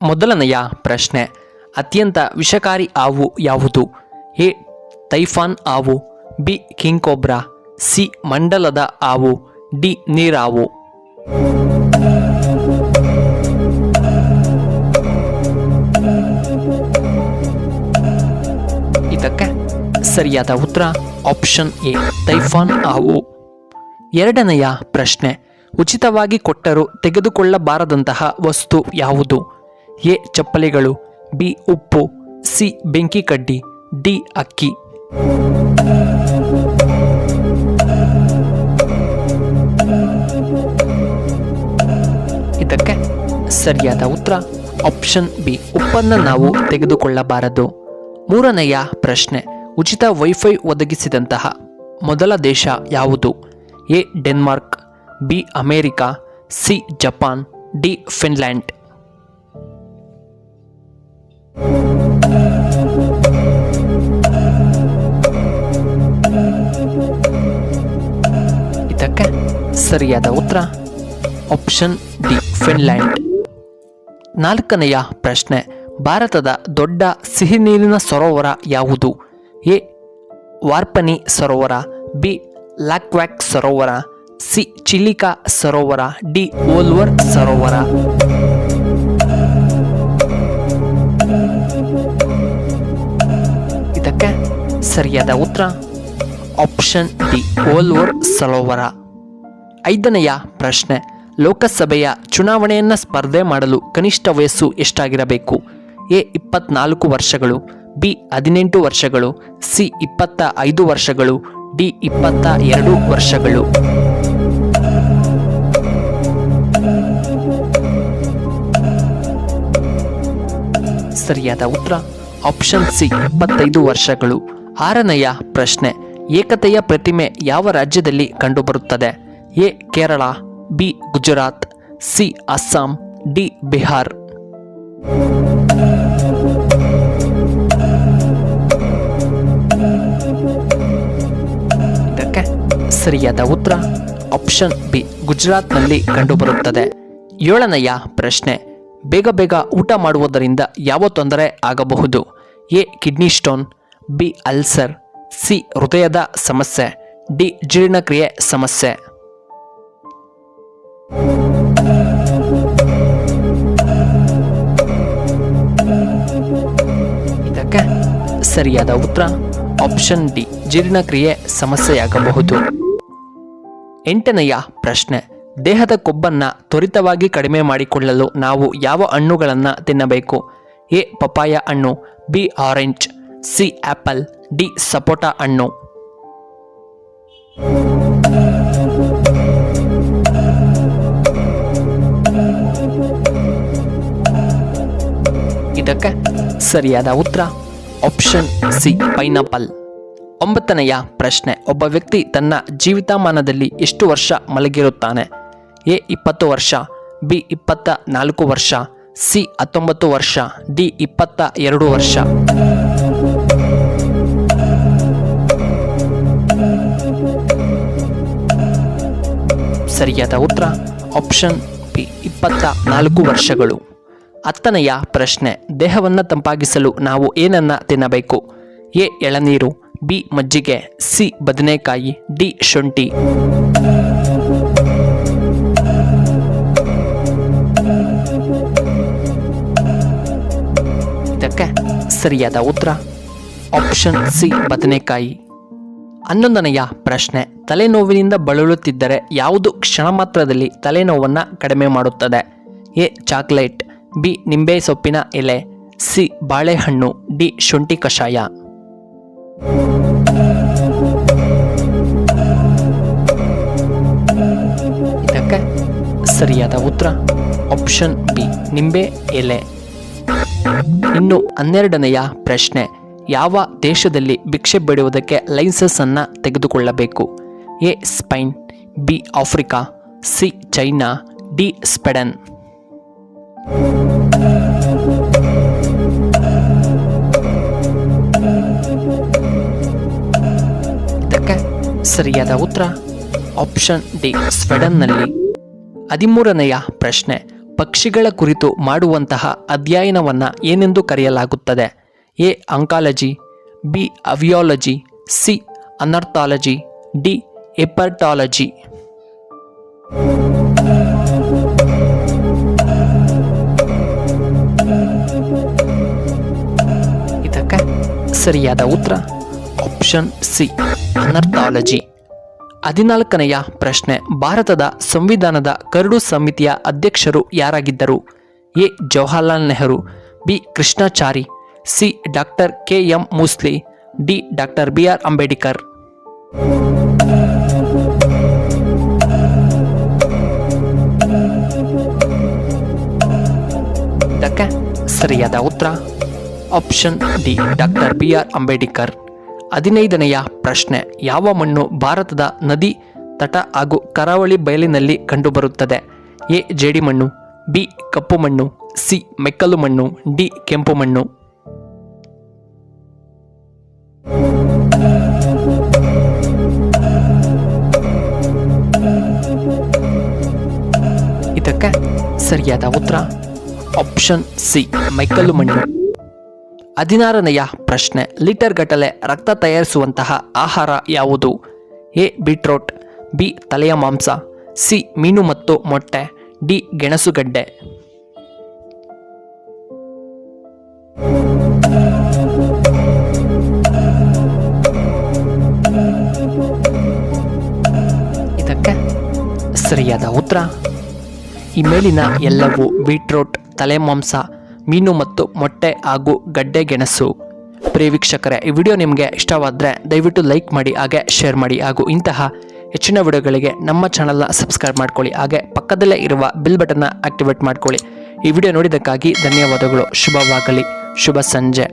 ಮೊದಲನೆಯ ಪ್ರಶ್ನೆ, ಅತ್ಯಂತ ವಿಷಕಾರಿ ಹಾವು ಯಾವುದು? ಎ ಟೈಫಾನ್ ಹಾವು, ಬಿ ಕಿಂಗ್ ಕೋಬ್ರಾ, ಸಿ ಮಂಡಲದ ಹಾವು, ಡಿ ನೀರಾವು. ಇದಕ್ಕೆ ಸರಿಯಾದ ಉತ್ತರ ಆಪ್ಷನ್ ಎ ಟೈಫಾನ್ ಹಾವು. ಎರಡನೆಯ ಪ್ರಶ್ನೆ, ಉಚಿತವಾಗಿ ಕೊಟ್ಟರೂ ತೆಗೆದುಕೊಳ್ಳಬಾರದಂತಹ ವಸ್ತು ಯಾವುದು? ಎ ಚಪ್ಪಲಿಗಳು, ಬಿ ಉಪ್ಪು, ಸಿ ಬೆಂಕಿ ಕಡ್ಡಿ, ಡಿ ಅಕ್ಕಿ. ಇದಕ್ಕೆ ಸರಿಯಾದ ಉತ್ತರ ಆಪ್ಷನ್ ಬಿ ಉಪ್ಪನ್ನು ನಾವು ತೆಗೆದುಕೊಳ್ಳಬಾರದು. ಮೂರನೆಯ ಪ್ರಶ್ನೆ, ಉಚಿತ ವೈಫೈ ಒದಗಿಸಿದಂತಹ ಮೊದಲ ದೇಶ ಯಾವುದು? A Denmark, B America, C Japan, D Finland. ಇದಕ್ಕೆ ಸರಿಯಾದ ಉತ್ತರ ಆಪ್ಷನ್ ಡಿ ಫಿನ್ಲ್ಯಾಂಡ್. ನಾಲ್ಕನೆಯ ಪ್ರಶ್ನೆ, ಭಾರತದ ದೊಡ್ಡ ಸಿಹಿನೀರಿನ ಸರೋವರ ಯಾವುದು? ಎ ವಾರ್ಪನಿ ಸರೋವರ, ಬಿ ಲಾಕ್ವ್ಯಾಕ್ ಸರೋವರ, ಸಿ ಚಿಲಿಕಾ ಸರೋವರ, ಡಿ ಓಲ್ವರ್ ಸರೋವರ. ಇದಕ್ಕೆ ಸರಿಯಾದ ಉತ್ತರ ಆಪ್ಷನ್ ಡಿ ಓಲ್ವರ್ ಸರೋವರ. ಐದನೆಯ ಪ್ರಶ್ನೆ, ಲೋಕಸಭೆಯ ಚುನಾವಣೆಯನ್ನು ಸ್ಪರ್ಧೆ ಮಾಡಲು ಕನಿಷ್ಠ ವಯಸ್ಸು ಎಷ್ಟಾಗಿರಬೇಕು? ಎ 24 ವರ್ಷಗಳು, ಬಿ 18 ವರ್ಷಗಳು, ಸಿ 25 ವರ್ಷಗಳು, ಡಿ 22 ವರ್ಷಗಳು. ಸರಿಯಾದ ಉತ್ತರ ಆಪ್ಷನ್ ಸಿ 25 ವರ್ಷಗಳು. ಆರನೆಯ ಪ್ರಶ್ನೆ, ಏಕತೆಯ ಪ್ರತಿಮೆ ಯಾವ ರಾಜ್ಯದಲ್ಲಿ ಕಂಡುಬರುತ್ತದೆ? A Kerala, B Gujarat, C Assam, D Bihar. ಇದಕ್ಕೆ ಸರಿಯಾದ ಉತ್ತರ ಆಪ್ಷನ್ ಬಿ ಗುಜರಾತ್ನಲ್ಲಿ ಕಂಡುಬರುತ್ತದೆ. ಏಳನೆಯ ಪ್ರಶ್ನೆ, ಬೇಗ ಬೇಗ ಊಟ ಮಾಡುವುದರಿಂದ ಯಾವ ತೊಂದರೆ ಆಗಬಹುದು? A kidney stone, B ulcer, C ಹೃದಯದ ಸಮಸ್ಯೆ, ಡಿ ಜೀರ್ಣಕ್ರಿಯೆ ಸಮಸ್ಯೆ. ಇದಕ್ಕೆ ಸರಿಯಾದ ಉತ್ತರ ಆಪ್ಷನ್ ಡಿ ಜೀರ್ಣಕ್ರಿಯೆ ಸಮಸ್ಯೆಯಾಗಬಹುದು. ಎಂಟನೆಯ ಪ್ರಶ್ನೆ, ದೇಹದ ಕೊಬ್ಬನ್ನು ತ್ವರಿತವಾಗಿ ಕಡಿಮೆ ಮಾಡಿಕೊಳ್ಳಲು ನಾವು ಯಾವ ಹಣ್ಣುಗಳನ್ನು ತಿನ್ನಬೇಕು? ಎ ಪಪಾಯ ಹಣ್ಣು, B orange, C apple, D sapota ಹಣ್ಣು. ಇದಕ್ಕೆ ಸರಿಯಾದ ಉತ್ತರ ಆಪ್ಷನ್ ಸಿ ಪೈನಾಪಲ್. ಒಂಬತ್ತನೆಯ ಪ್ರಶ್ನೆ, ಒಬ್ಬ ವ್ಯಕ್ತಿ ತನ್ನ ಜೀವಿತಾಮಾನದಲ್ಲಿ ಎಷ್ಟು ವರ್ಷ ಮಲಗಿರುತ್ತಾನೆ? ಎ 20 ವರ್ಷ, ಬಿ 24 ವರ್ಷ, ಸಿ 19 ವರ್ಷ, ಡಿ 22 ವರ್ಷ. ಸರಿಯಾದ ಉತ್ತರ ಆಪ್ಷನ್ ಬಿ 24 ವರ್ಷಗಳು. ಹತ್ತನೆಯ ಪ್ರಶ್ನೆ, ದೇಹವನ್ನು ತಂಪಾಗಿಸಲು ನಾವು ಏನನ್ನ ತಿನ್ನಬೇಕು? ಎ ಎಳನೀರು, ಬಿ ಮಜ್ಜಿಗೆ, ಸಿ ಬದನೆಕಾಯಿ, ಡಿ ಶುಂಠಿ. ಇದಕ್ಕೆ ಸರಿಯಾದ ಉತ್ತರ ಆಪ್ಷನ್ ಸಿ ಬದನೆಕಾಯಿ. 11ನೆಯ ಪ್ರಶ್ನೆ, ತಲೆನೋವಿನಿಂದ ಬಳಲುತ್ತಿದ್ದರೆ ಯಾವುದು ಕ್ಷಣ ಮಾತ್ರದಲ್ಲಿ ತಲೆನೋವನ್ನು ಕಡಿಮೆ ಮಾಡುತ್ತದೆ? ಎ ಚಾಕ್ಲೇಟ್, ಬಿ ನಿಂಬೆ ಸೊಪ್ಪಿನ ಎಲೆ, ಸಿ ಬಾಳೆಹಣ್ಣು, ಡಿ ಶುಂಠಿ ಕಷಾಯ. ಇದಕ್ಕೆ ಸರಿಯಾದ ಉತ್ತರ ಆಪ್ಷನ್ ಬಿ ನಿಂಬೆ ಎಲೆ. ಇನ್ನು 12ನೆಯ ಪ್ರಶ್ನೆ, ಯಾವ ದೇಶದಲ್ಲಿ ಭಿಕ್ಷೆ ಬೇಡುವುದಕ್ಕೆ ಲೈಸೆನ್ಸ್ ಅನ್ನು ತೆಗೆದುಕೊಳ್ಳಬೇಕು? A Spain, B Africa, C China, D Sweden. ಇದಕ್ಕೆ ಸರಿಯಾದ ಉತ್ತರ ಆಪ್ಷನ್ ಡಿ ಸ್ಪೆಡನ್ನಲ್ಲಿ. 13ನೆಯ ಪ್ರಶ್ನೆ, ಪಕ್ಷಿಗಳ ಕುರಿತು ಮಾಡುವಂತಹ ಅಧ್ಯಯನವನ್ನು ಏನೆಂದು ಕರೆಯಲಾಗುತ್ತದೆ? A oncology, B aviology, C ornithology, D herpetology. ಇದಕ್ಕೆ ಸರಿಯಾದ ಉತ್ತರ ಆಪ್ಷನ್ ಸಿ ಅನರ್ಥಾಲಜಿ. 14ನೆಯ ಪ್ರಶ್ನೆ, ಭಾರತದ ಸಂವಿಧಾನದ ಕರಡು ಸಮಿತಿಯ ಅಧ್ಯಕ್ಷರು ಯಾರಾಗಿದ್ದರು? A Jawaharlal Nehru, B Krishnachari, C doctor K M. Munshi, D doctor B R. Ambedkar. ಇದಕ್ಕೆ ಸರಿಯಾದ ಉತ್ತರ option D doctor B R. Ambedkar. 15ನೆಯ ಪ್ರಶ್ನೆ, ಯಾವ ಮಣ್ಣು ಭಾರತದ ನದಿ ತಟ ಹಾಗೂ ಕರಾವಳಿ ಬಯಲಿನಲ್ಲಿ ಕಂಡುಬರುತ್ತದೆ? ಎ ಜೇಡಿ ಮಣ್ಣು, ಬಿ ಕಪ್ಪು ಮಣ್ಣು, ಸಿ ಮೆಕ್ಕಲು ಮಣ್ಣು, ಡಿ ಕೆಂಪು ಮಣ್ಣು. ಇದಕ್ಕೆ ಸರಿಯಾದ ಉತ್ತರ ಆಪ್ಷನ್ ಸಿ ಮೆಕ್ಕಲು ಮಣ್ಣು. 16ನೆಯ ಪ್ರಶ್ನೆ, ಲೀಟರ್ ಗಟ್ಟಲೆ ರಕ್ತ ತಯಾರಿಸುವಂತಹ ಆಹಾರ ಯಾವುದು? ಎ ಬೀಟ್ರೋಟ್, ಬಿ ತಲೆಯ ಮಾಂಸ, ಸಿ ಮೀನು ಮತ್ತು ಮೊಟ್ಟೆ, ಡಿ ಗೆಣಸುಗಡ್ಡೆ. ಇದಕ್ಕೆ ಸರಿಯಾದ ಉತ್ತರ ಈ ಮೇಲಿನ ಎಲ್ಲವೂ ಬೀಟ್ರೋಟ್, ತಲೆ ಮಾಂಸ, ಮೀನು ಮತ್ತು ಮೊಟ್ಟೆ ಹಾಗೂ ಗಡ್ಡೆ ಗೆಣಸು. ಪ್ರಿಯ ವೀಕ್ಷಕರೇ, ಈ ವಿಡಿಯೋ ನಿಮಗೆ ಇಷ್ಟವಾದರೆ ದಯವಿಟ್ಟು ಲೈಕ್ ಮಾಡಿ, ಹಾಗೆ ಶೇರ್ ಮಾಡಿ, ಹಾಗೂ ಇಂತಹ ಹೆಚ್ಚಿನ ವಿಡಿಯೋಗಳಿಗೆ ನಮ್ಮ ಚಾನಲ್ನ ಸಬ್ಸ್ಕ್ರೈಬ್ ಮಾಡ್ಕೊಳ್ಳಿ, ಹಾಗೆ ಪಕ್ಕದಲ್ಲೇ ಇರುವ ಬೆಲ್ ಬಟನ್ನ ಆಕ್ಟಿವೇಟ್ ಮಾಡ್ಕೊಳ್ಳಿ. ಈ ವಿಡಿಯೋ ನೋಡಿದ್ದಕ್ಕಾಗಿ ಧನ್ಯವಾದಗಳು. ಶುಭವಾಗಲಿ. ಶುಭ ಸಂಜೆ.